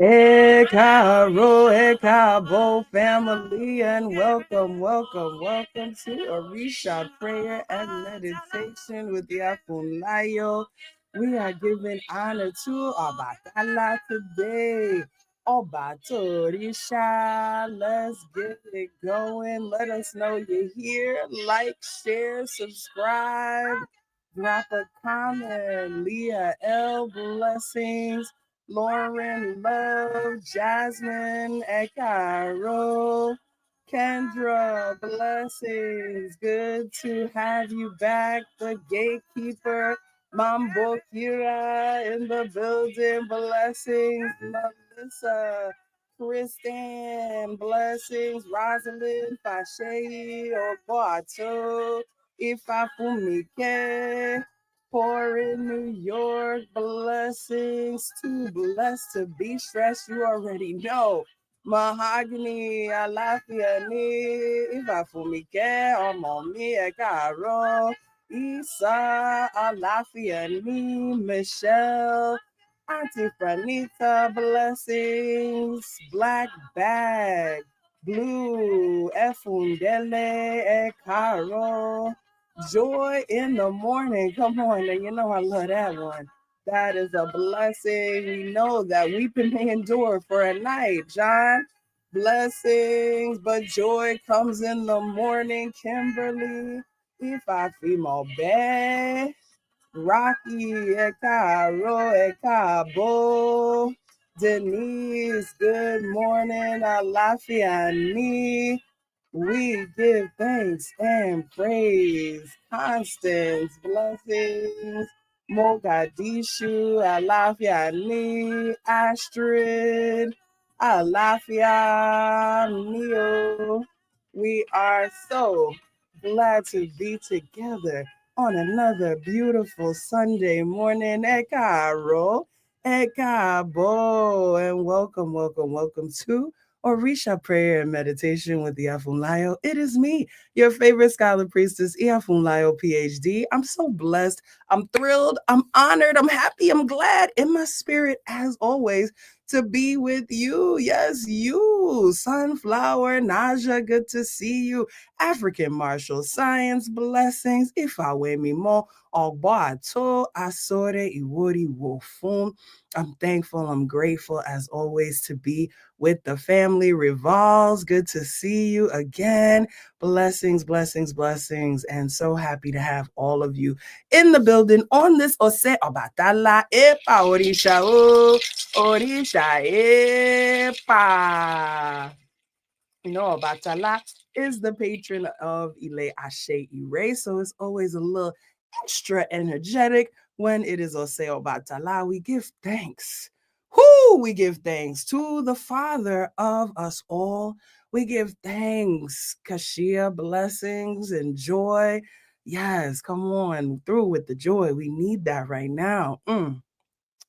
Eka Bo family, and welcome to Orisa Prayer and Meditation with Iya Funlayo. We are giving honor to Obatala today. Orisha, let's get it going. Let us know you're here. Like, share, subscribe, drop a comment. Leah L, blessings. Lauren, Love, Jasmine, Ekaro, Kendra, blessings. Good to have you back. The gatekeeper, Mambo Kira in the building. Blessings, Melissa. Kristen, blessings, Rosalind, Fashe, Oboato, Ifafumike, Poor in New York, blessings, too blessed to be stressed. You already know. Mahogany, Alafia ni, Ifafumike, Omomi, Ekaro, Isa, Alafia ni, Michelle, Auntie Franita, blessings, Black Bag, Blue, Efundele, Ekaro. Joy in the morning. Come on, and you know I love that one. That is a blessing. We know that weeping may endure for a night, John. Blessings, but joy comes in the morning, Kimberly. If I feel my bad, Rocky, Ekaro, Ekabo. Denise, good morning. Alafiani. We give thanks and praise. Constance, blessings. Mogadishu, Alafia Ni, Astrid, Alafia Neo. We are so glad to be together on another beautiful Sunday morning. Ekaro, Ekabo, and welcome to Orisa Prayer and Meditation with Iya Funlayo. It is me, your favorite scholar priestess, Iya Funlayo, PhD. I'm so blessed. I'm thrilled. I'm honored. I'm happy. I'm glad in my spirit, as always, to be with you. Yes, you, Sunflower, Naja, good to see you. African Martial Science, blessings. Ifawe Mimo, Ogbato, Asore, Iwori, Wofun. I'm thankful. I'm grateful, as always, to be with the family revolves. Good to see you again. Blessings, blessings, blessings. And so happy to have all of you in the building on this Ose Obatala Epa Orisha O Orisha Epa. You know, Obatala is the patron of Ile Ase Ire, so it's always a little extra energetic when it is Ose Obatala. We give thanks. We give thanks to the Father of us all. We give thanks, Kashia, blessings and joy. Yes, come on through with the joy. We need that right now.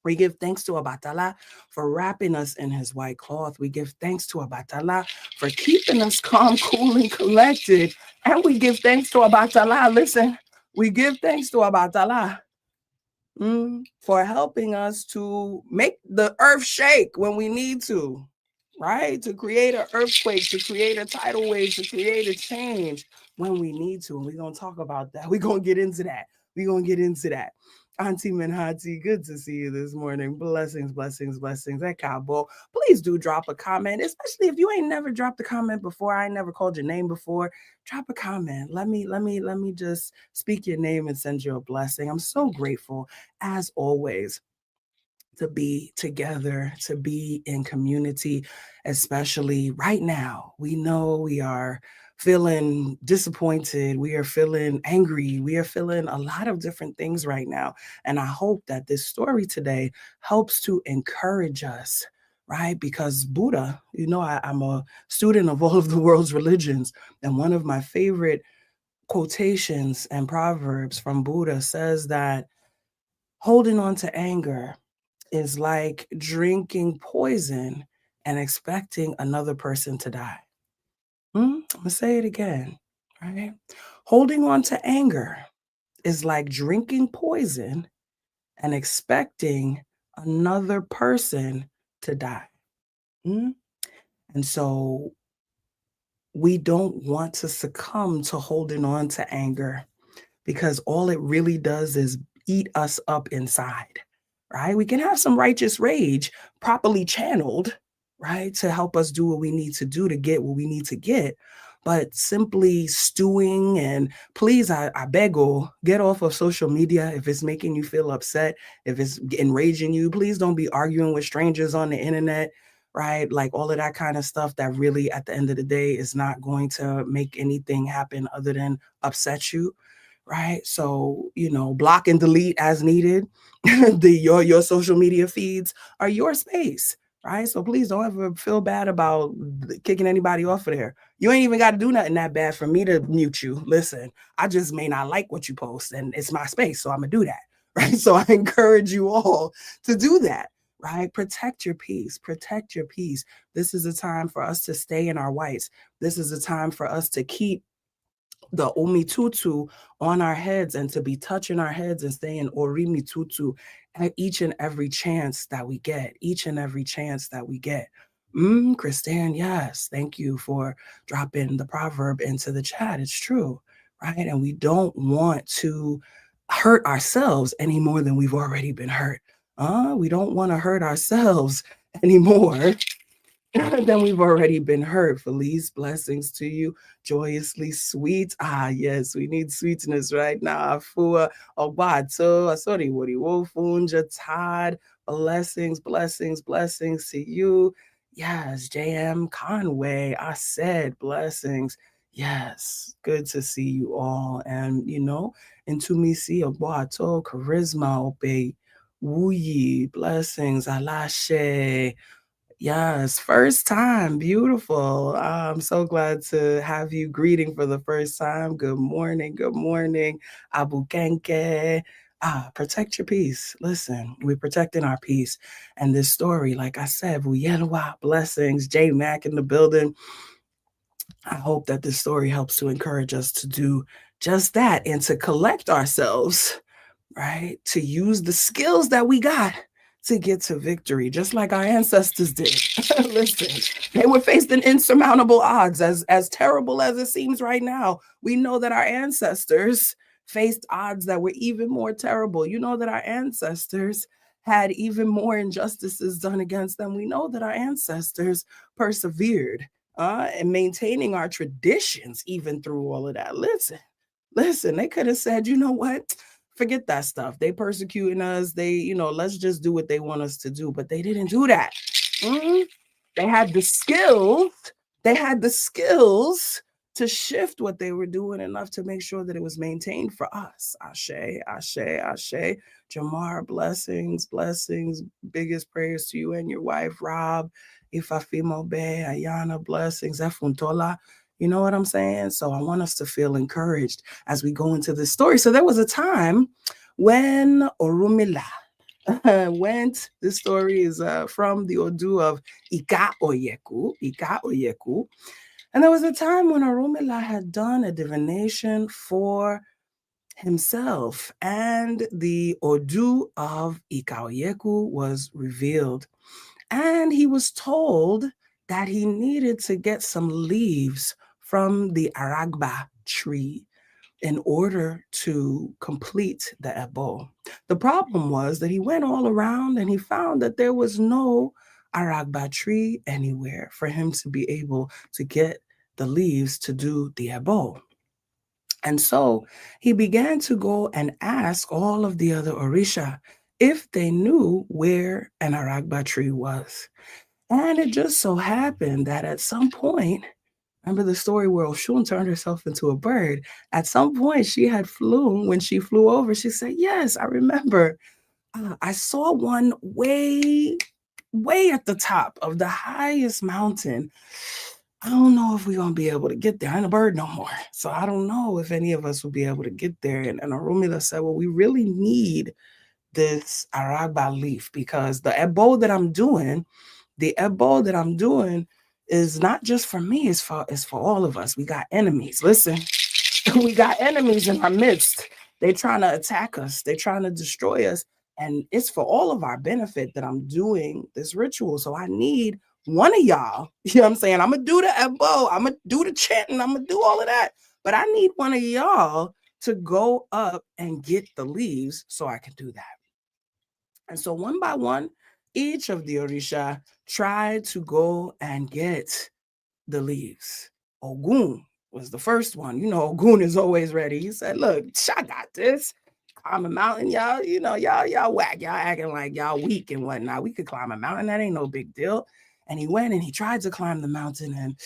We give thanks to Abatala for wrapping us in his white cloth. We give thanks to Abatala for keeping us calm, cool, and collected. And we give thanks to Abatala. Listen, we give thanks to Abatala for helping us to make the earth shake when we need to, right? To create an earthquake, to create a tidal wave, to create a change when we need to. And we're going to talk about that. We're going to get into that. We're going to get into that. Auntie Manhati, good to see you this morning. Blessings, blessings, blessings. At Cabo, please do drop a comment, especially if you ain't never dropped a comment before. I ain't never called your name before. Drop a comment. Let me just speak your name and send you a blessing. I'm so grateful, as always, to be together, to be in community, especially right now. We know we are feeling disappointed. We are feeling angry. We are feeling a lot of different things right now. And I hope that this story today helps to encourage us, right? Because Buddha, you know, I'm a student of all of the world's religions. And one of my favorite quotations and proverbs from Buddha says that holding on to anger is like drinking poison and expecting another person to die. I'm going to say it again, right? Holding on to anger is like drinking poison and expecting another person to die. Mm? And so we don't want to succumb to holding on to anger, because all it really does is eat us up inside, right? We can have some righteous rage properly channeled, right, to help us do what we need to do to get what we need to get. But simply stewing, and please, I beg you, get off of social media if it's making you feel upset, if it's enraging you. Please don't be arguing with strangers on the internet, right? Like all of that kind of stuff that really, at the end of the day, is not going to make anything happen other than upset you, right? So, block and delete as needed. Your social media feeds are your space, right? So please don't ever feel bad about kicking anybody off of there. You ain't even got to do nothing that bad for me to mute you. Listen, I just may not like what you post, and it's my space, so I'm gonna do that, right? So I encourage you all to do that. Right? Protect your peace. Protect your peace. This is a time for us to stay in our whites. This is a time for us to keep the Omitutu on our heads, and to be touching our heads and saying Orimitutu at each and every chance that we get, each and every chance that we get. Christine, yes, thank you for dropping the proverb into the chat. It's true, right? And we don't want to hurt ourselves any more than we've already been hurt. We don't want to hurt ourselves anymore then we've already been hurt. Felice, blessings to you. Joyously sweet. Ah, yes, we need sweetness right now. Afua, Obato, Asori, Wori, Wofunja, Todd, blessings, blessings, blessings to you. Yes, JM Conway, I said blessings. Yes, good to see you all. And, into me see Obato, Charisma, Obe, Wuyi, blessings, Alashe. Yes, first time. Beautiful. I'm so glad to have you greeting for the first time. Good morning. Good morning. Abu Kenke. Protect your peace. Listen, we're protecting our peace. And this story, like I said, Vuyelwa, blessings. J Mac in the building. I hope that this story helps to encourage us to do just that and to collect ourselves, right? To use the skills that we got to get to victory, just like our ancestors did. Listen, they were facing insurmountable odds, as terrible as it seems right now. We know that our ancestors faced odds that were even more terrible. You know that our ancestors had even more injustices done against them. We know that our ancestors persevered and maintaining our traditions even through all of that. Listen, they could have said, you know what? Forget that stuff. They persecuting us. Let's just do what they want us to do. But they didn't do that. Mhm. They had the skills. They had the skills to shift what they were doing enough to make sure that it was maintained for us. Ashe, Ashe, Ashe. Jamar, blessings, blessings. Biggest prayers to you and your wife, Rob. Ifafimo Bay, Ayana, blessings. Efuntola. You know what I'm saying? So I want us to feel encouraged as we go into this story. So there was a time when Orunmila went. This story is from the Odu of Ika Oyekyu. Ika Oyekyu. And there was a time when Orunmila had done a divination for himself, and the Odu of Ika Oyekyu was revealed. And he was told that he needed to get some leaves from the Aragba tree in order to complete the Ebo. The problem was that he went all around and he found that there was no Aragba tree anywhere for him to be able to get the leaves to do the Ebo. And so he began to go and ask all of the other Orisha if they knew where an Aragba tree was. And it just so happened that at some point, remember the story where Oshun turned herself into a bird? At some point, she had flown. When she flew over, she said, yes, I remember. I saw one way, way at the top of the highest mountain. I don't know if we're going to be able to get there. I ain't a bird no more. So I don't know if any of us will be able to get there. And Orunmila said, well, we really need this Aragba leaf, because the ebo that I'm doing is not just for me, it's for all of us. We got enemies. Listen, we got enemies in our midst. They're trying to attack us. They're trying to destroy us. And it's for all of our benefit that I'm doing this ritual. So I need one of y'all, you know what I'm saying? I'm going to do the elbow, I'm going to do the chanting, I'm going to do all of that. But I need one of y'all to go up and get the leaves so I can do that. And so one by one, each of the Orisha tried to go and get the leaves. Ogun was the first one. You know, Ogun is always ready. He said, look, I got this. Climb a mountain, y'all. You know, y'all whack. Y'all acting like y'all weak and whatnot. We could climb a mountain. That ain't no big deal. And he went and he tried to climb the mountain, and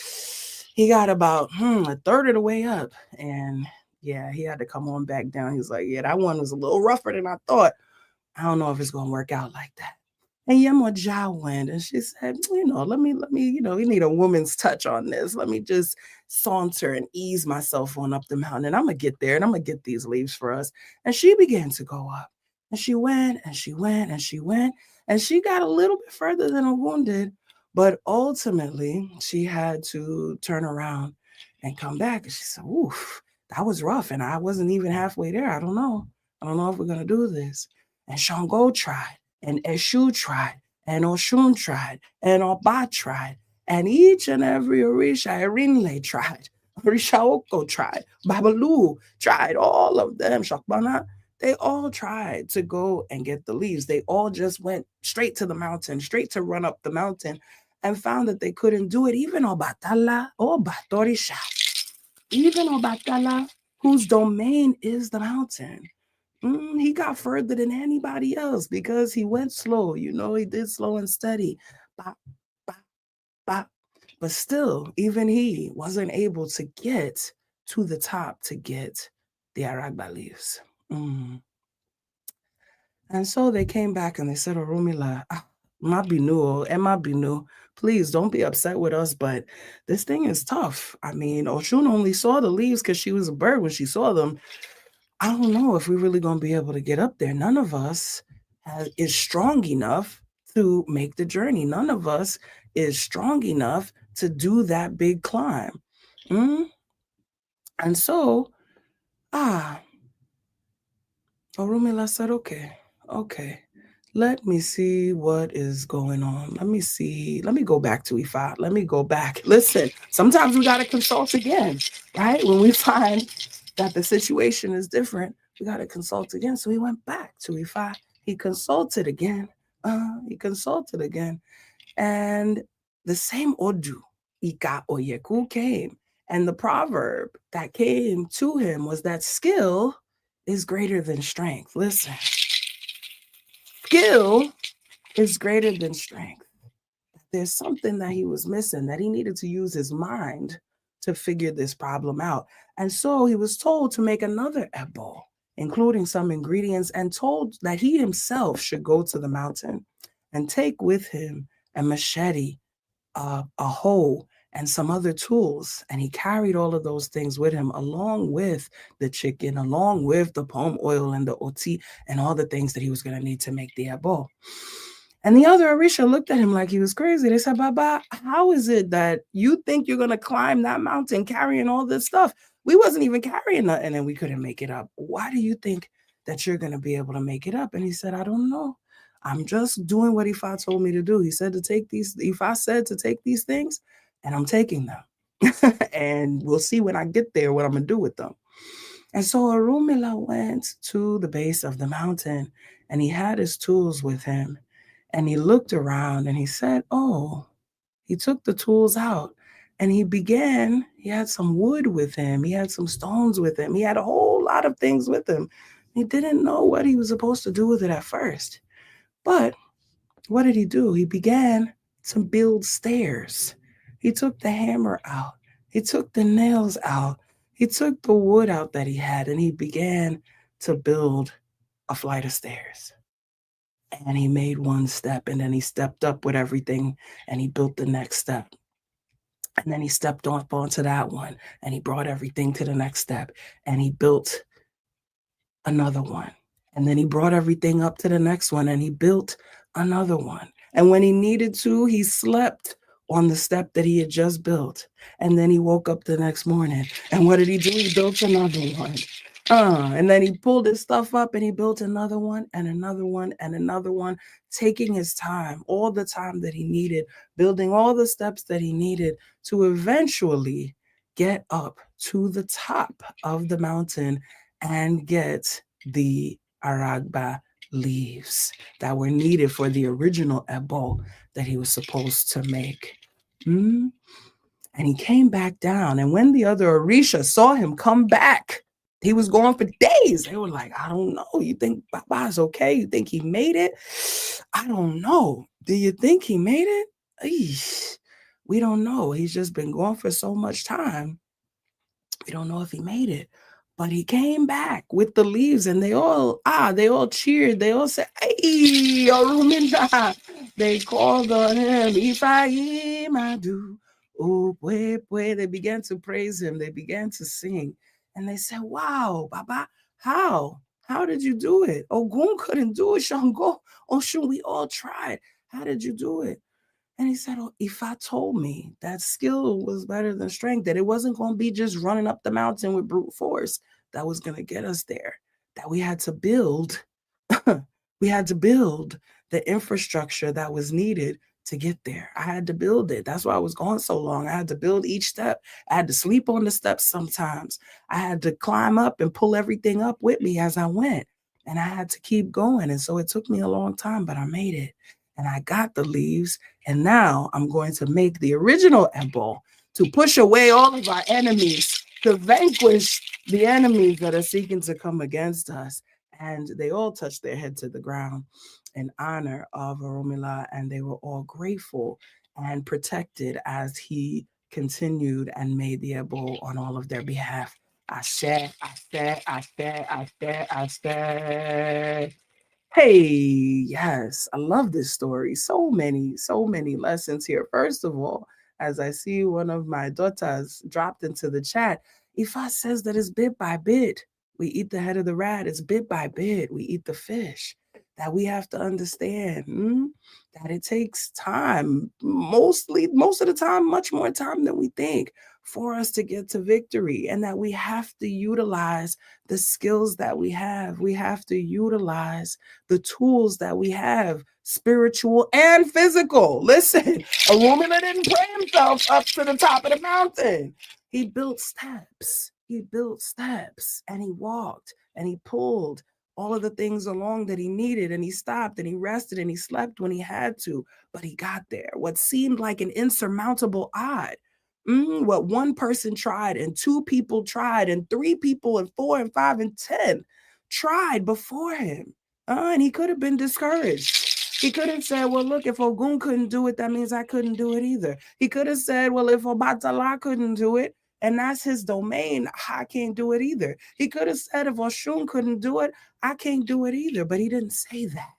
he got about a third of the way up. And yeah, he had to come on back down. He was like, yeah, that one was a little rougher than I thought. I don't know if it's going to work out like that. And Yemoja went and she said, let me, we need a woman's touch on this. Let me just saunter and ease myself on up the mountain. And I'm going to get there and I'm going to get these leaves for us. And she began to go up. And she went and she went and she went. And she got a little bit further than Ogun did. But ultimately, she had to turn around and come back. And she said, oof, that was rough. And I wasn't even halfway there. I don't know if we're going to do this. And Shango tried. And Eshu tried, and Oshun tried, and Oba tried, and each and every Orisha, Erinle tried, Orisha Oko tried, Babalu tried, all of them, Shakbana, they all tried to go and get the leaves. They all just went straight to the mountain, straight to run up the mountain, and found that they couldn't do it. Even Obatala, Obatorisha, even Obatala, whose domain is the mountain. He got further than anybody else because he went slow. He did slow and steady. Bop, bop, bop. But still, even he wasn't able to get to the top to get the Aragba leaves. And so they came back and they said, Orunmila, Emma please don't be upset with us, but this thing is tough. I mean, Oshun only saw the leaves because she was a bird when she saw them. I don't know if we're really going to be able to get up there. None of us is strong enough to make the journey. None of us is strong enough to do that big climb. And so, Orunmila said, okay, let me see what is going on. Let me go back to Ifa. Let me go back. Listen, sometimes we got to consult again, right? When we find that the situation is different, we got to consult again. So he went back to Ifa. He consulted again. And the same Odu, Ika Oyekyu, came. And the proverb that came to him was that skill is greater than strength. Listen, skill is greater than strength. There's something that he was missing, that he needed to use his mind to figure this problem out. And so he was told to make another ebo, including some ingredients, and told that he himself should go to the mountain and take with him a machete, a hoe, and some other tools. And he carried all of those things with him, along with the chicken, along with the palm oil and the oti, and all the things that he was going to need to make the ebo. And the other Orisha looked at him like he was crazy. They said, Baba, how is it that you think you're going to climb that mountain carrying all this stuff? We wasn't even carrying nothing and we couldn't make it up. Why do you think that you're going to be able to make it up? And he said, I don't know. I'm just doing what Ifa told me to do. He said to take these, Ifa said to take these things, and I'm taking them. And we'll see when I get there what I'm going to do with them. And so Orunmila went to the base of the mountain, and he had his tools with him. And he looked around and he said, he took the tools out and he had some wood with him. He had some stones with him. He had a whole lot of things with him. He didn't know what he was supposed to do with it at first. But what did he do? He began to build stairs. He took the hammer out. He took the nails out. He took the wood out that he had, and he began to build a flight of stairs. And he made one step, and then he stepped up with everything, and he built the next step. And then he stepped up onto that one, and he brought everything to the next step, and he built another one. And then he brought everything up to the next one, and he built another one. And when he needed to, he slept on the step that he had just built. And then he woke up the next morning. And what did he do? He built another one. And then he pulled his stuff up and he built another one and another one and another one, taking his time, all the time that he needed, building all the steps that he needed to eventually get up to the top of the mountain and get the Aragba leaves that were needed for the original ebo that he was supposed to make. Mm? And he came back down. And when the other Orisha saw him come back, he was gone for days. They were like, I don't know. You think Baba's okay? You think he made it? I don't know. Do you think he made it? Eesh. We don't know. He's just been gone for so much time. We don't know if he made it. But he came back with the leaves and they all cheered. They all said, hey, Orunmila. They called on him, Ifeanyi Madu. Oh, they began to praise him. They began to sing. And they said, wow, Baba, how? How did you do it? Ogun couldn't do it. Shango, Oshun, we all tried. How did you do it? And he said, oh, Ifa told me that skill was better than strength, that it wasn't going to be just running up the mountain with brute force that was going to get us there, that we had to build, we had to build the infrastructure that was needed to get there. I had to build it. That's why I was gone so long. I had to build each step. I had to sleep on the steps sometimes. I had to climb up and pull everything up with me as I went. And I had to keep going. And so it took me a long time, but I made it. And I got the leaves. And now I'm going to make the original ebo to push away all of our enemies, to vanquish the enemies that are seeking to come against us. And they all touched their head to the ground in honor of Orunmila, and they were all grateful and protected as he continued and made the ebo on all of their behalf. Ashe, ashe, ashe, ashe, ashe. Hey, yes, I love this story. So many lessons here. First of all, as I see one of my daughters dropped into the chat, Ifa says that it's bit by bit. We eat the head of the rat, it's bit by bit. We eat the fish. That we have to understand that it takes time, most of the time, much more time than we think for us to get to victory, and that we have to utilize the skills that we have. We have to utilize the tools that we have, spiritual and physical. Listen, a woman that didn't pray himself up to the top of the mountain. He built steps. He built steps and he walked and he pulled all of the things along that he needed, and he stopped and he rested and he slept when he had to, but he got there. What seemed like an insurmountable odd. What one person tried and two people tried and three people and four and five and 10 tried before him. And he could have been discouraged. He could have said, well, look, if Ogun couldn't do it, that means I couldn't do it either. He could have said, well, if Obatala couldn't do it, and that's his domain, I can't do it either. He could have said, if Oshun couldn't do it, I can't do it either. But he didn't say that.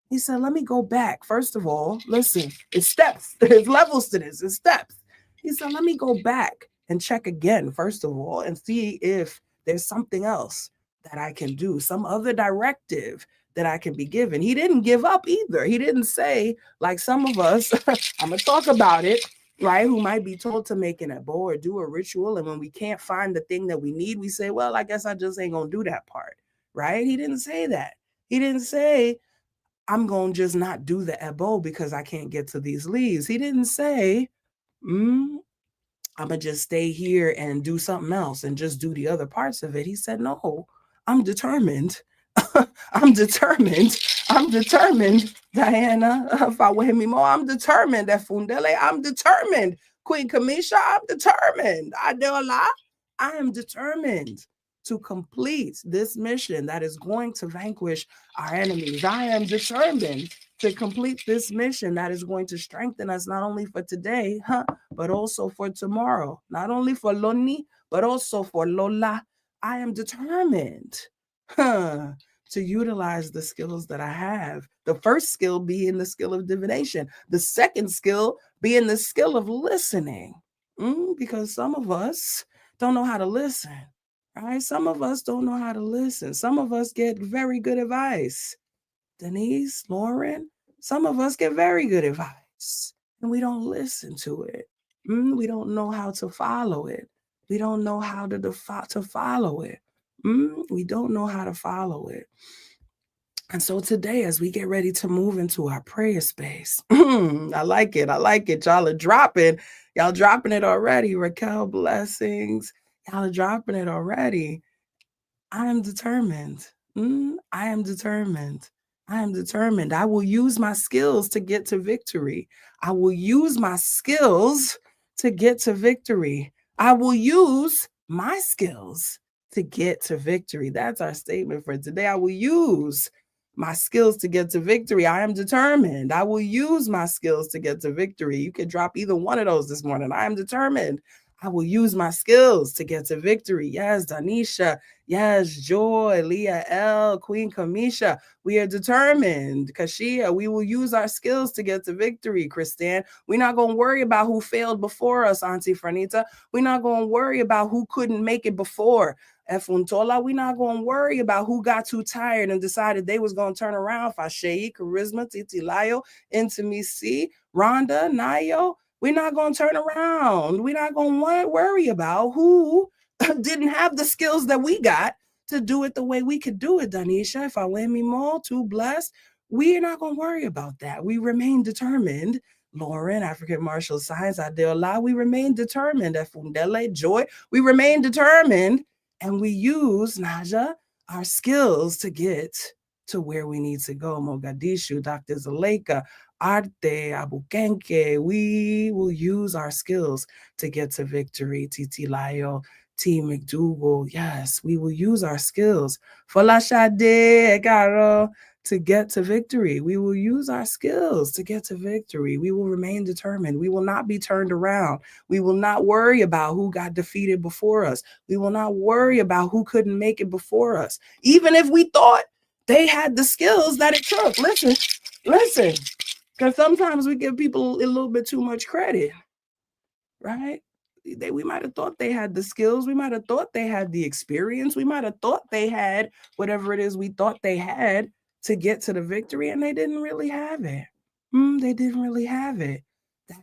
He said, let me go back. First of all, listen, it's steps. There's levels to this. It's steps. He said, let me go back and check again, first of all, and see if there's something else that I can do, some other directive that I can be given. He didn't give up either. He didn't say, like some of us, I'm going to talk about it, right? Who might be told to make an ebo or do a ritual. And when we can't find the thing that we need, we say, well, I guess I just ain't going to do that part, right? He didn't say that. He didn't say, I'm going to just not do the ebo because I can't get to these leaves. He didn't say, I'm going to just stay here and do something else and just do the other parts of it. He said, no, I'm determined. I'm determined. I'm determined, Diana. If I were him more, I'm determined. Fundele, I'm determined. Queen Kamisha, I'm determined. Adeola, I am determined to complete this mission that is going to vanquish our enemies. I am determined to complete this mission that is going to strengthen us not only for today, but also for tomorrow. Not only for Loni, but also for Lola. I am determined to utilize the skills that I have. The first skill being the skill of divination. The second skill being the skill of listening. Because some of us don't know how to listen, right? Some of us don't know how to listen. Some of us get very good advice. Denise, Lauren, some of us get very good advice and we don't listen to it. We don't know how to follow it. We don't know how to follow it. We don't know how to follow it. And so today, as we get ready to move into our prayer space, I like it. I like it. Y'all are dropping. Y'all dropping it already. Raquel, blessings. Y'all are dropping it already. I am determined. I am determined. I am determined. I will use my skills to get to victory. I will use my skills to get to victory. I will use my skills to get to victory. That's our statement for today. I will use my skills to get to victory. I am determined. I will use my skills to get to victory. You can drop either one of those this morning. I am determined. I will use my skills to get to victory. Yes, Danisha. Yes, Joy, Leah L, Queen Kamisha. We are determined. Kashia, we will use our skills to get to victory, Christine. We're not going to worry about who failed before us, Auntie Franita. We're not going to worry about who couldn't make it before. Efuntola, we're not going to worry about who got too tired and decided they was going to turn around. Fashei, Charisma, Titi Layo, Intimacy, Rhonda, Nayo. We're not going to turn around. We're not going to worry about who didn't have the skills that we got to do it the way we could do it, Danisha. If I win me more, too blessed. We're not going to worry about that. We remain determined. Lauren, African Martial Science, Adeola, we remain determined. Efundele, Joy, we remain determined. And we use, Naja, our skills to get to where we need to go. Mogadishu, Dr. Zuleika, Arte, Abukenke, we will use our skills to get to victory. Titi Layo, T. McDougal, yes, we will use our skills. Folashade, Egaro, to get to victory. We will use our skills to get to victory. We will remain determined. We will not be turned around. We will not worry about who got defeated before us. We will not worry about who couldn't make it before us. Even if we thought they had the skills that it took. Listen, because sometimes we give people a little bit too much credit, right? We might have thought they had the skills. We might have thought they had the experience. We might have thought they had whatever it is we thought they had to get to the victory, and they didn't really have it. They didn't really have it.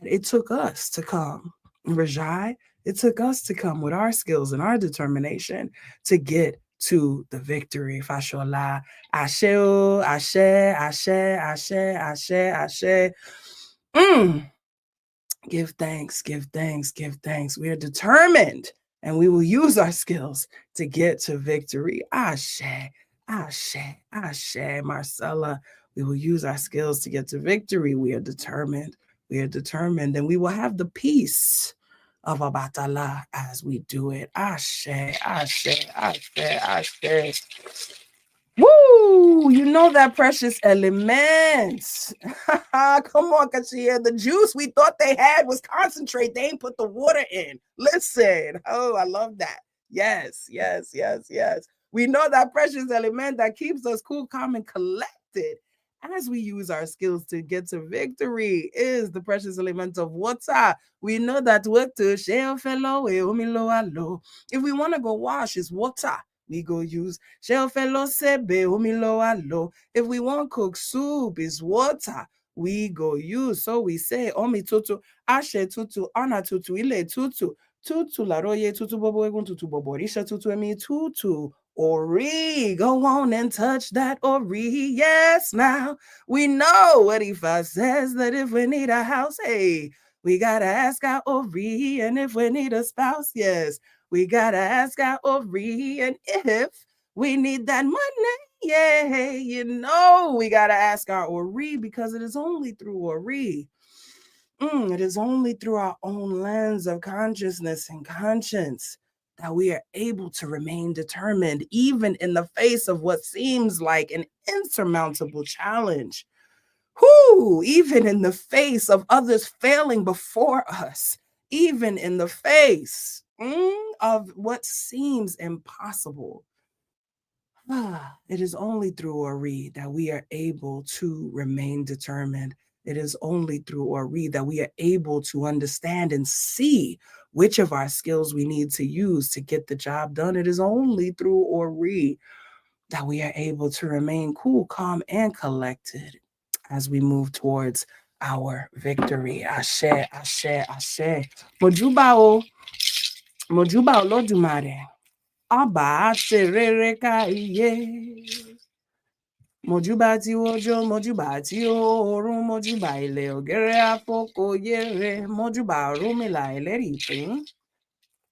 It took us to come, Rajai. It took us to come with our skills and our determination to get to the victory. Fashola, Ashe, Ashe, Ashe, Ashe, Ashe, Ashe. Give thanks, give thanks, give thanks. We are determined, and we will use our skills to get to victory. Ashe, Ashe, Ashe, Marcella. We will use our skills to get to victory. We are determined. We are determined, and we will have the peace of Abatala as we do it. Ashe, Ashe, Ashe, Ashe. Woo! You know that precious elements. Come on, Kashia. The juice we thought they had was concentrate. They ain't put the water in. Listen. Oh, I love that. Yes, yes, yes, yes. We know that precious element that keeps us cool, calm, and collected as we use our skills to get to victory is the precious element of water. We know that water, if we want to go wash, it's water. We go use if we want cook soup, is water. We go use. So we say omi tutu, ashe tutu, ana tutu, ile tutu, tutu laroye tutu bobo egun tutu bobo risha tutu emi tutu. Ori, go on and touch that Ori. Yes, now we know what Ifa says, that if we need a house, hey, we gotta ask our Ori, and if we need a spouse, yes, we gotta ask our Ori, and if we need that money, yeah, you know, we gotta ask our Ori, because it is only through Ori. It is only through our own lens of consciousness and conscience that we are able to remain determined, even in the face of what seems like an insurmountable challenge. Even in the face of others failing before us, even in the face of what seems impossible. It is only through Ori that we are able to remain determined. It is only through Ori that we are able to understand and see which of our skills we need to use to get the job done. It is only through Ori that we are able to remain cool, calm, and collected as we move towards our victory. Ashe, Ashe, Ashe. Mojuba Olodumare. Aba serere ka iye. Mojuba ti ojo, mojuba ti orun, mojuba ile ogere afoko yere, mojuba Orunmila elerifin.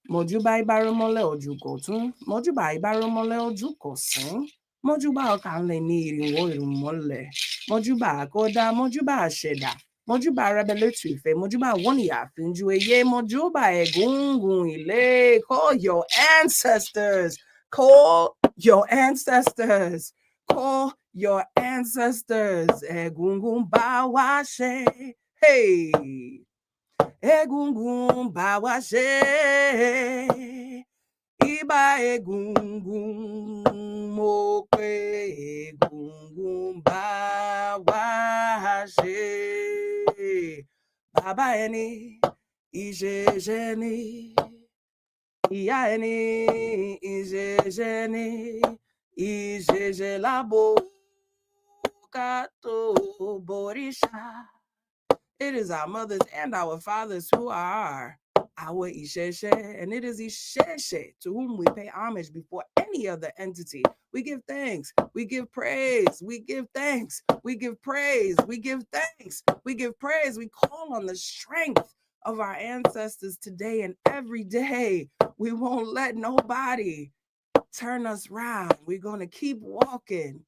Mojuba ibarumole ojukotun, mojuba ibarumole ojukosin, mojuba okanle ni irinwo irunmole, mojuba akoda, mojuba asheda, mojuba rebeletu ife, mojuba woniya finju eye, mojuba egungun ile. Call your ancestors. Call your ancestors. Call your ancestors. Egungun bawashe. Hey. Egungun bawashe. Iba egungun mo pe egungun bawashe. Baba eni ijeje ni. Iya eni ijeje ni. Ijeje labo kato borisha. It is our mothers and our fathers who are our Isheshe, and it is Isheshe to whom we pay homage before any other entity. We give thanks, we give praise, we give thanks, we give praise, we give thanks, we give praise. We call on the strength of our ancestors today and every day. We won't let nobody turn us round. We're going to keep walking.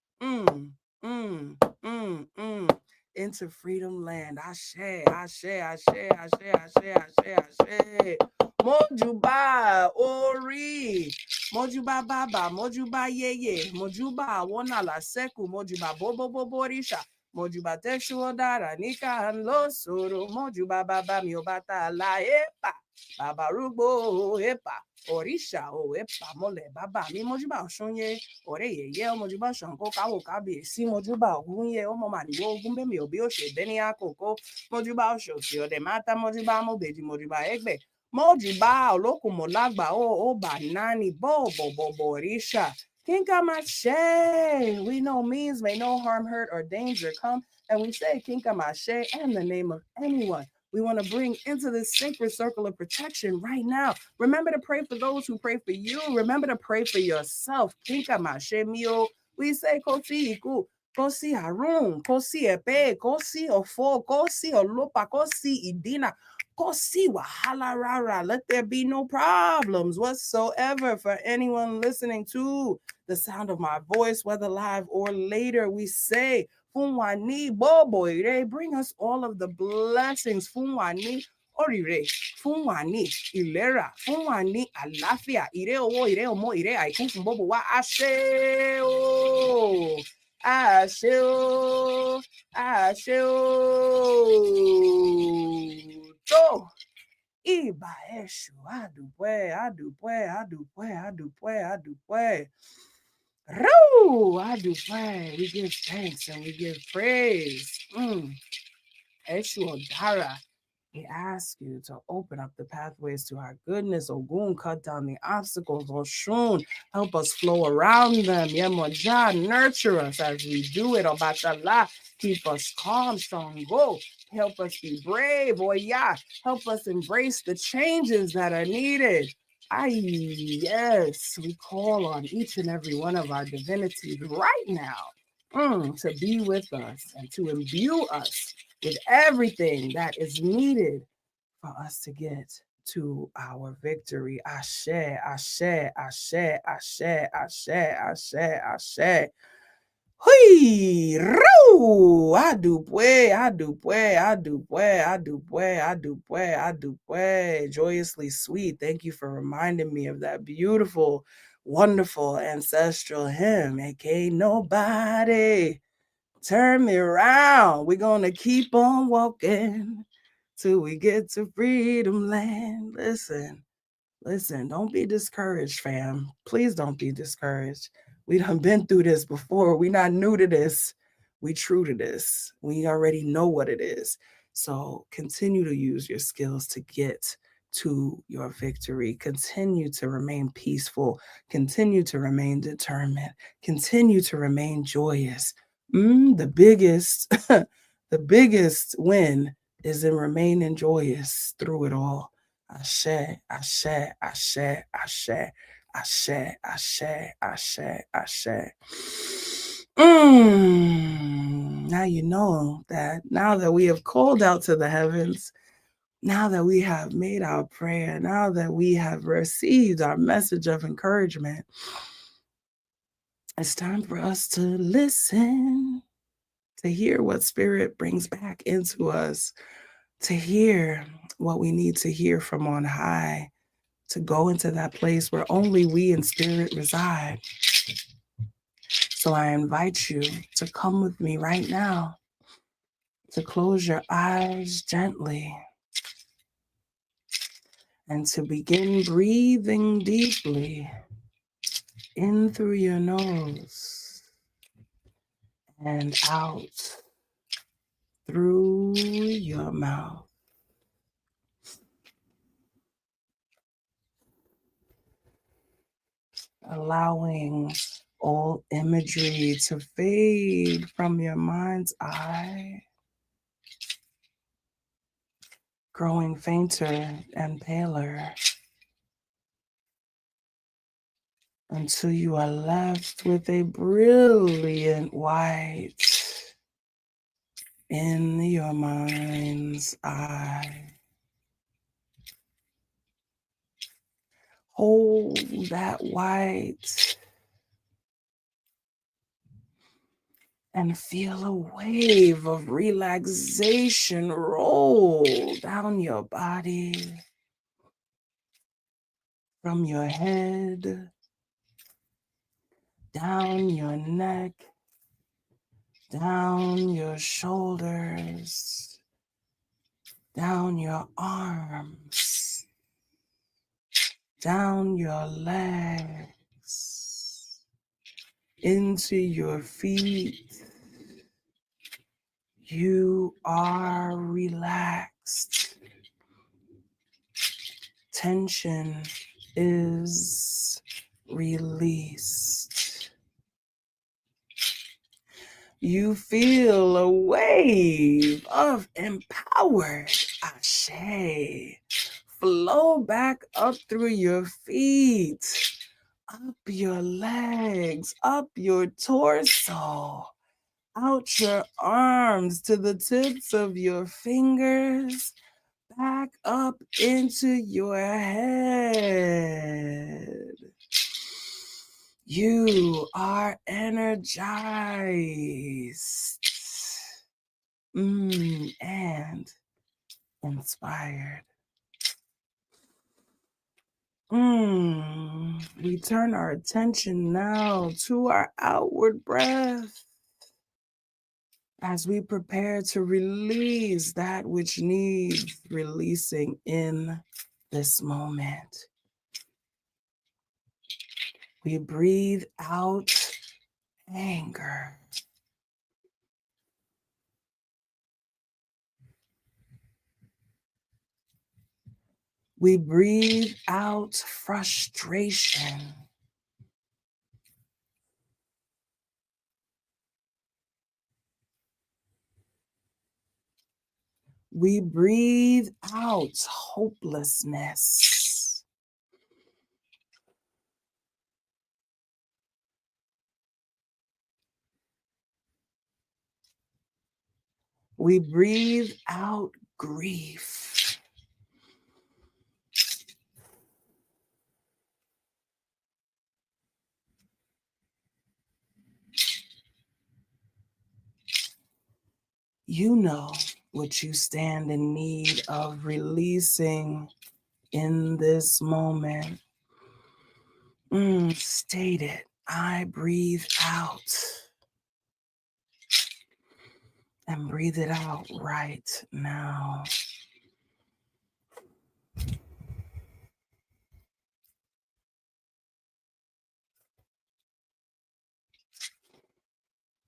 Into freedom land. Ashe, ashe, ashe, ashe, ashe, ashe, ashe. Mojuba ori, mojuba baba, mojuba yeye, mojuba wonala seku, mojuba bobo boborisha, mojuba teshu dara nika and lo soro, mojuba baba miobata la epa, baba rubo epa. Orisha o epa mole baba mi mojuba oshonye ore yeye mojuba shanko kawo kabiyesi mojuba ogunye omo mariwo ogunbe mi obi ose beni akoko mojuba oshosi ode mata mojuba mobeji mojuba egbe mojuba olokumolagba o banani bo orisha Kinkamashe. We know means may no harm, hurt, or danger come, and we say Kinkamashe in the name of anyone we want to bring into this sacred circle of protection right now. Remember to pray for those who pray for you. Remember to pray for yourself. Kinkamashe mio. We say Kosi Iku. Kosi Harun. Kosi Epe. Kosi Ofo. Kosi Olopa. Kosi Idina. Kosi Wahala Rara. Let there be no problems whatsoever for anyone listening to the sound of my voice, whether live or later. We say Funwani Bobo Ire, bring us all of the blessings. Funwani Orire, Funwani Ilera, Funwani Alafia, Ire Owo, Ire Omo, Ire Aiku Bobo Wa Ashe o, Ashe o, Ashe o. To Iba Eshu, Adupwe, Adupwe, Adupwe, Adupwe, Adupwe. I do pray. We give thanks and we give praise. Eshu Odara, we ask you to open up the pathways to our goodness. Ogun, cut down the obstacles. Oshun, help us flow around them. Yemoja, nurture us as we do it. Obatala, keep us calm, strong. Go. Help us be brave. Oya, help us embrace the changes that are needed. Yes, we call on each and every one of our divinities right now to be with us and to imbue us with everything that is needed for us to get to our victory. Ashe, ashe, ashe, ashe, ashe, ashe, ashe. Hui, ru, adupwe, adupwe, adupwe, adupwe, adupwe, adupwe. Joyously sweet. Thank you for reminding me of that beautiful, wonderful ancestral hymn. It ain't nobody turn me around. We're gonna keep on walking till we get to freedom land. Listen, don't be discouraged, fam. Please don't be discouraged. We done been through this before. We not new to this. We true to this. We already know what it is. So continue to use your skills to get to your victory. Continue to remain peaceful. Continue to remain determined. Continue to remain joyous. The biggest, the biggest win is in remaining joyous through it all. Ashe, ashe, ashe, ashe. Ashe, ashe, ashe, ashe. Now you know that now that we have called out to the heavens, now that we have made our prayer, now that we have received our message of encouragement, it's time for us to listen, to hear what Spirit brings back into us, to hear what we need to hear from on high, to go into that place where only we in Spirit reside. So I invite you to come with me right now, to close your eyes gently, and to begin breathing deeply in through your nose and out through your mouth. Allowing all imagery to fade from your mind's eye, growing fainter and paler until you are left with a brilliant white in your mind's eye. Hold that white and feel a wave of relaxation roll down your body, from your head, down your neck, down your shoulders, down your arms, down your legs, into your feet. You are relaxed. Tension is released. You feel a wave of empowered ashe flow back up through your feet, up your legs, up your torso, out your arms to the tips of your fingers, back up into your head. You are energized and inspired. We turn our attention now to our outward breath as we prepare to release that which needs releasing in this moment. We breathe out anger. We breathe out frustration. We breathe out hopelessness. We breathe out grief. You know what you stand in need of releasing in this moment. State it. I breathe out. And breathe it out right now.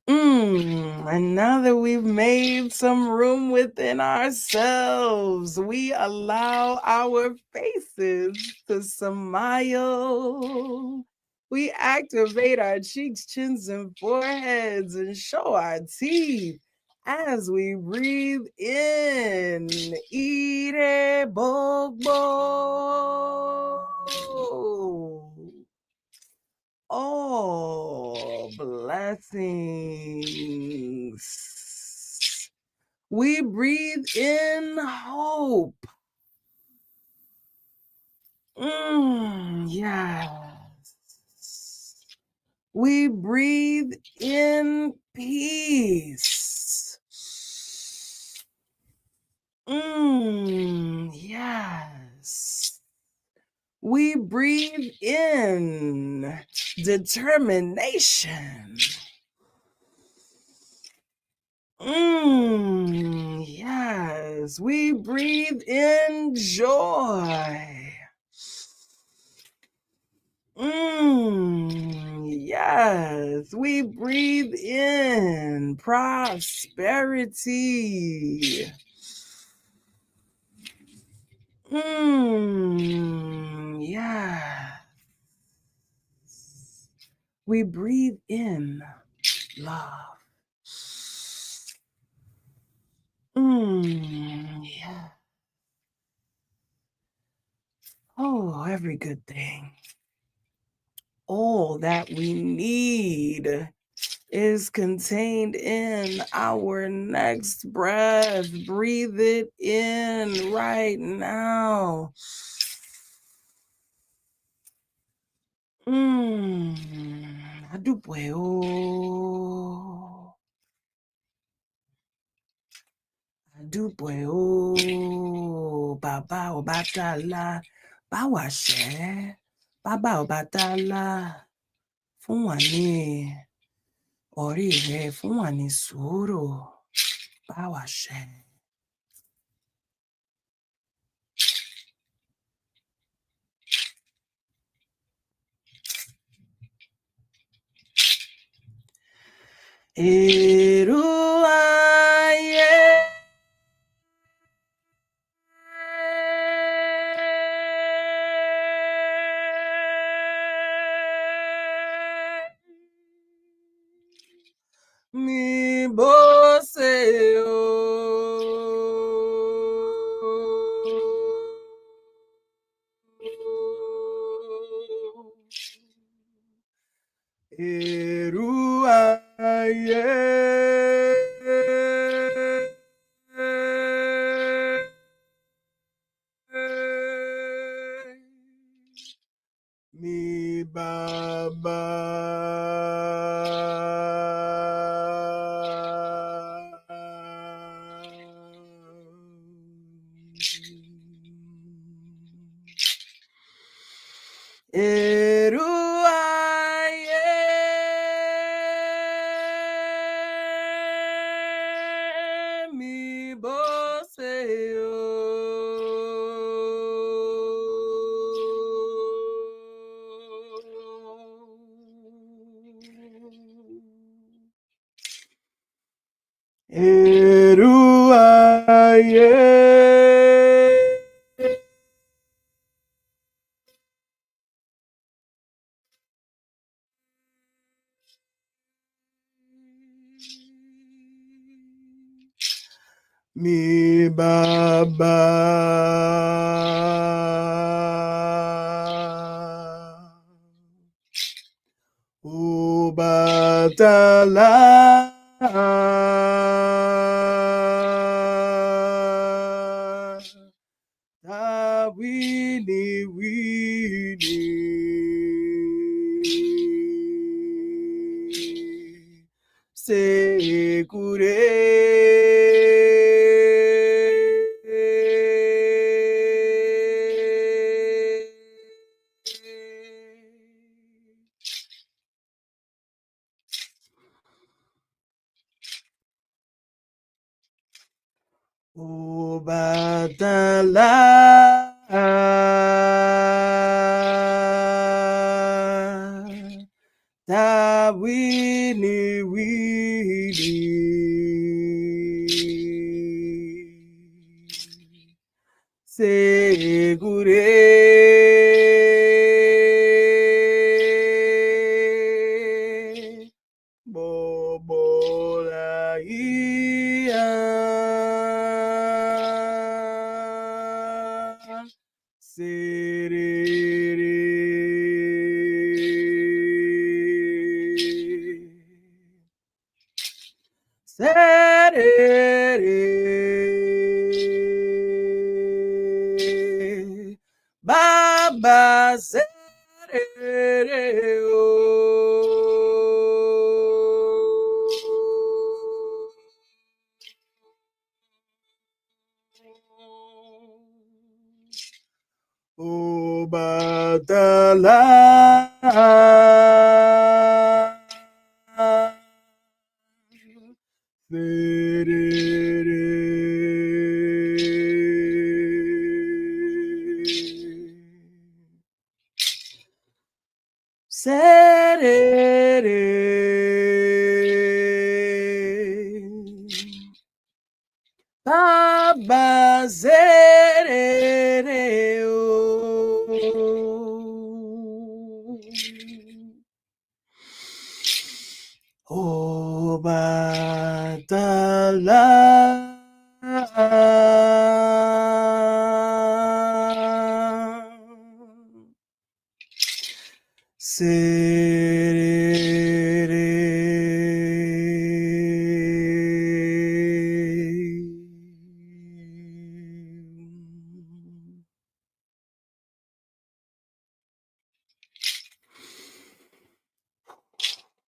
And now that we've made some room within ourselves, we allow our faces to smile. We activate our cheeks, chins, and foreheads and show our teeth as we breathe in. Ire bobo. Oh, blessings. We breathe in hope. Yes. We breathe in peace. Yes. We breathe in determination. Yes. We breathe in joy. Yes, we breathe in prosperity. Yeah. We breathe in love. Yeah. Oh, every good thing. All that we need is contained in our next breath. Breathe it in right now. Adúpẹ́ o. Adúpẹ́ o. Bàbá Ọbàtálá, bá wa ṣẹ́. Bàbá Ọbàtálá, fún wa ní orí rẹ, fún wa ní sùúrù. Bá wa ṣẹ́. Èrò ayé. Mi bó ṣe o. Èrò ayé. Mi bàbá. Èrò ayé. Mi bó ṣe o. Èrò ayé. Mi bàbá. Ọbàtálá. Ta wini wini. Sekure. Ọbàtálá. Ta wini wini. Segure. Bobola iya. Serere. Baba Sere O Batala Baba Zere O Batala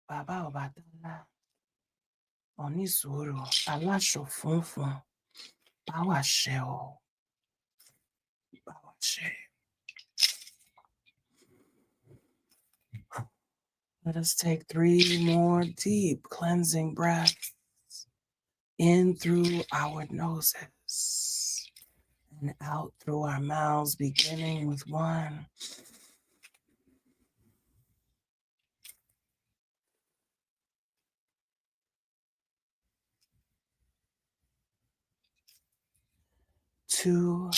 Bàbá Ọbàtálá, onísùúrù, aláṣọ funfun, bá wa ṣe o, bá wa ṣe. Let us take 3 more deep cleansing breaths in through our noses and out through our mouths, beginning with 1. Two,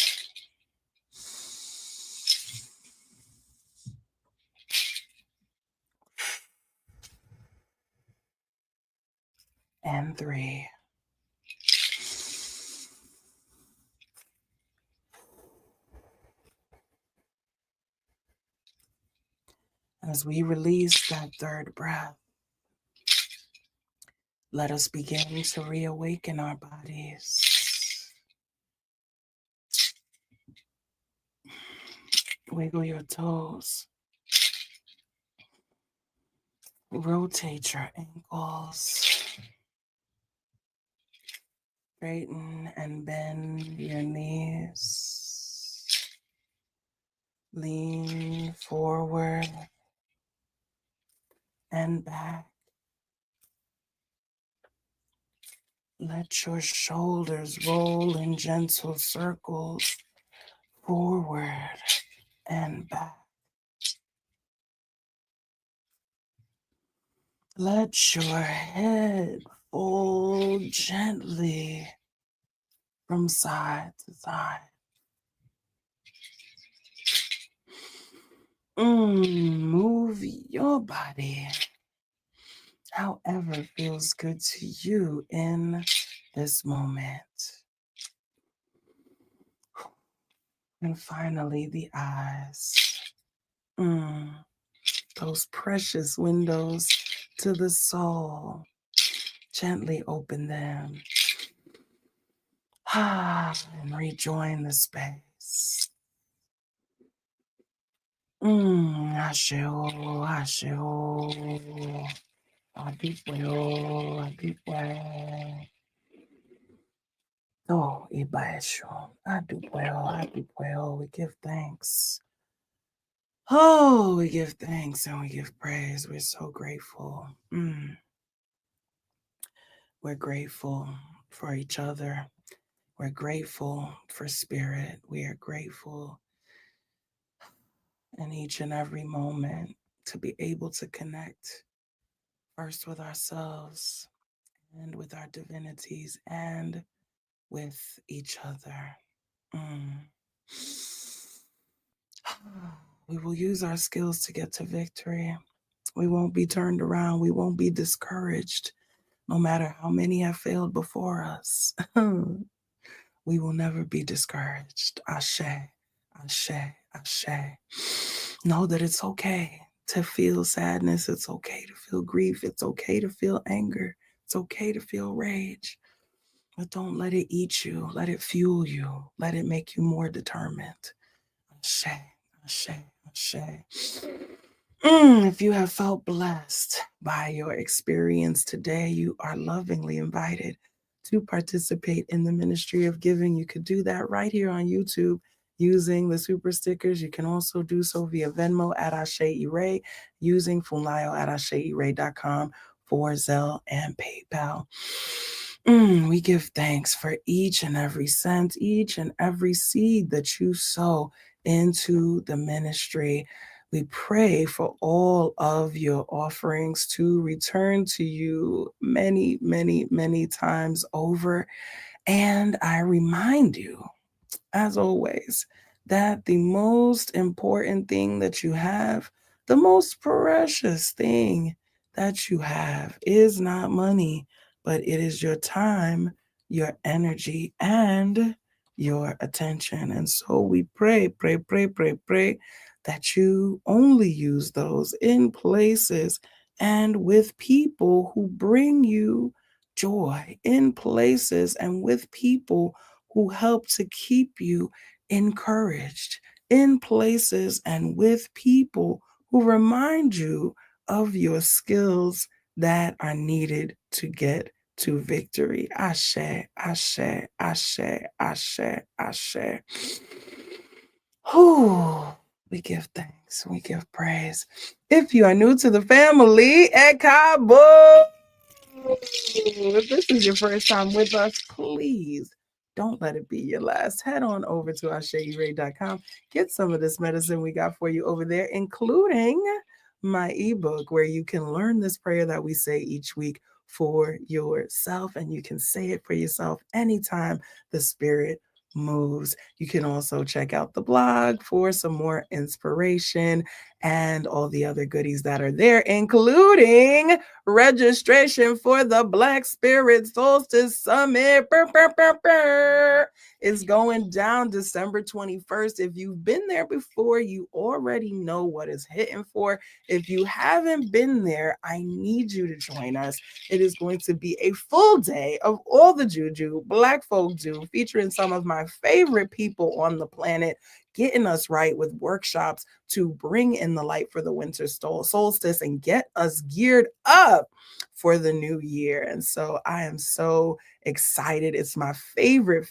and 3. As we release that 3rd breath, let us begin to reawaken our bodies. Wiggle your toes. Rotate your ankles. Straighten and bend your knees. Lean forward and back. Let your shoulders roll in gentle circles forward and back. Let your head fold gently from side to side. Move your body however feels good to you in this moment. And finally, the eyes. Those precious windows to the soul. Gently open them. And rejoin the space. Asheo, asheo. Adipweo, adipwe. Oh, ibaesho. Adipweo. We give thanks. Oh, we give thanks and we give praise. We're so grateful. We're grateful for each other. We're grateful for spirit. We are grateful in each and every moment to be able to connect first with ourselves and with our divinities and with each other. We will use our skills to get to victory. We won't be turned around. We won't be discouraged, no matter how many have failed before us. We will never be discouraged. Ashe, ashe, ashe. Know that it's okay to feel sadness. It's okay to feel grief. It's okay to feel anger. It's okay to feel rage. but don't let it eat you. Let it fuel you. Let it make you more determined. Ashe, ashe, ashe. If you have felt blessed by your experience today, you are lovingly invited to participate in the ministry of giving. You could do that right here on YouTube using the super stickers. You can also do so via Venmo at Ashe Ire, using Funlayo at AsheIre.com for Zelle and PayPal. We give thanks for each and every cent, each and every seed that you sow into the ministry. We pray for all of your offerings to return to you many, many, many times over. And I remind you, as always, that the most important thing that you have, the most precious thing that you have, is not money, but it is your time, your energy, and your attention. And so we pray that you only use those in places and with people who bring you joy, in places and with people who help to keep you encouraged, in places and with people who remind you of your skills that are needed to get to victory. Ashe, ashe, ashe, ashe, ashe. Whew. We give thanks. We give praise. If you are new to the family, Ekabo. If this is your first time with us, please don't let it be your last. Head on over to AsheIre.com. Get some of this medicine we got for you over there, including my ebook, where you can learn this prayer that we say each week for yourself, and you can say it for yourself anytime the Spirit moves. You can also check out the blog for some more inspiration and all the other goodies that are there, including registration for the Black Spirit Solstice Summit is going down December 21st. If you've been there before, you already know what is hitting for. If you haven't been there, I need you to join us. It is going to be a full day of all the juju Black folk do, featuring some of my favorite people on the planet, getting us right with workshops to bring in the light for the winter solstice and get us geared up for the new year. And so I am so excited. It's my favorite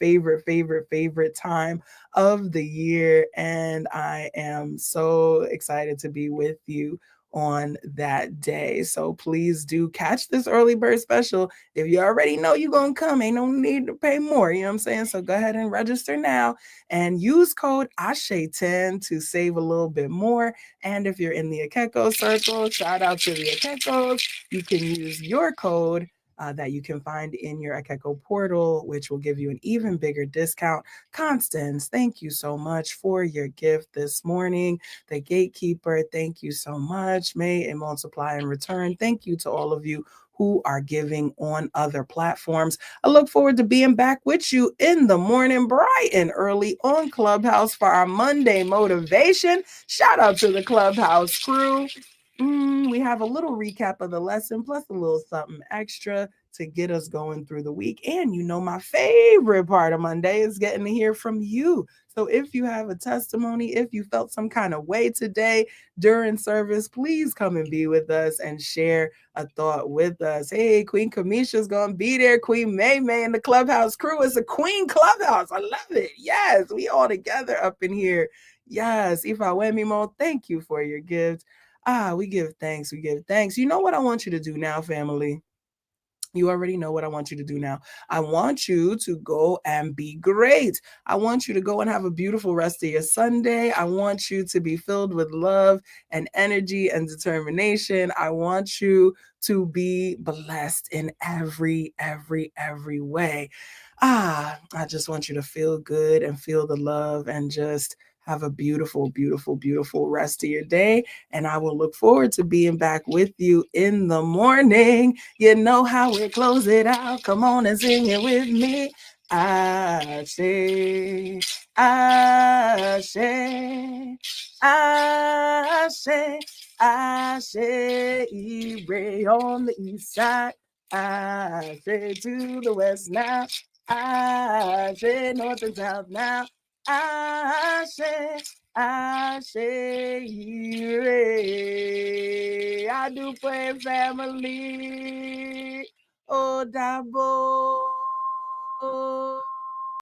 time of the year. And I am so excited to be with you on that day. So please do catch this early bird special. If you already know you're going to come, ain't no need to pay more. You know what I'm saying? So go ahead and register now and use code ASHE10 to save a little bit more. And if you're in the Akeko circle, shout out to the Akekos. You can use your code that you can find in your Akeko portal, which will give you an even bigger discount. Constance, thank you so much for your gift this morning. The gatekeeper, thank you so much. May it multiply in return. Thank you to all of you who are giving on other platforms. I look forward to being back with you in the morning, bright and early on Clubhouse for our Monday motivation. Shout out to the Clubhouse crew. We have a little recap of the lesson, plus a little something extra to get us going through the week. And you know, my favorite part of Monday is getting to hear from you. So if you have a testimony, if you felt some kind of way today during service, please come and be with us and share a thought with us. Hey, Queen Kamisha's going to be there. Queen May and the Clubhouse crew. It's a Queen Clubhouse. I love it. Yes, we all together up in here. Yes, Ifa Wemimo, thank you for your gift. We give thanks. We give thanks. You know what I want you to do now, family? You already know what I want you to do now. I want you to go and be great. I want you to go and have a beautiful rest of your Sunday. I want you to be filled with love and energy and determination. I want you to be blessed in every way. I just want you to feel good and feel the love and just have a beautiful rest of your day. And I will look forward to being back with you in the morning. You know how we close it out. Come on and sing it with me. Ashe, Ashe, Ashe, Ashe, Ire on the east side. Ashe to the west now. Ashe, north and south now. Ashe, Ashe, Ire. I do pray, family. Oh, Dabo.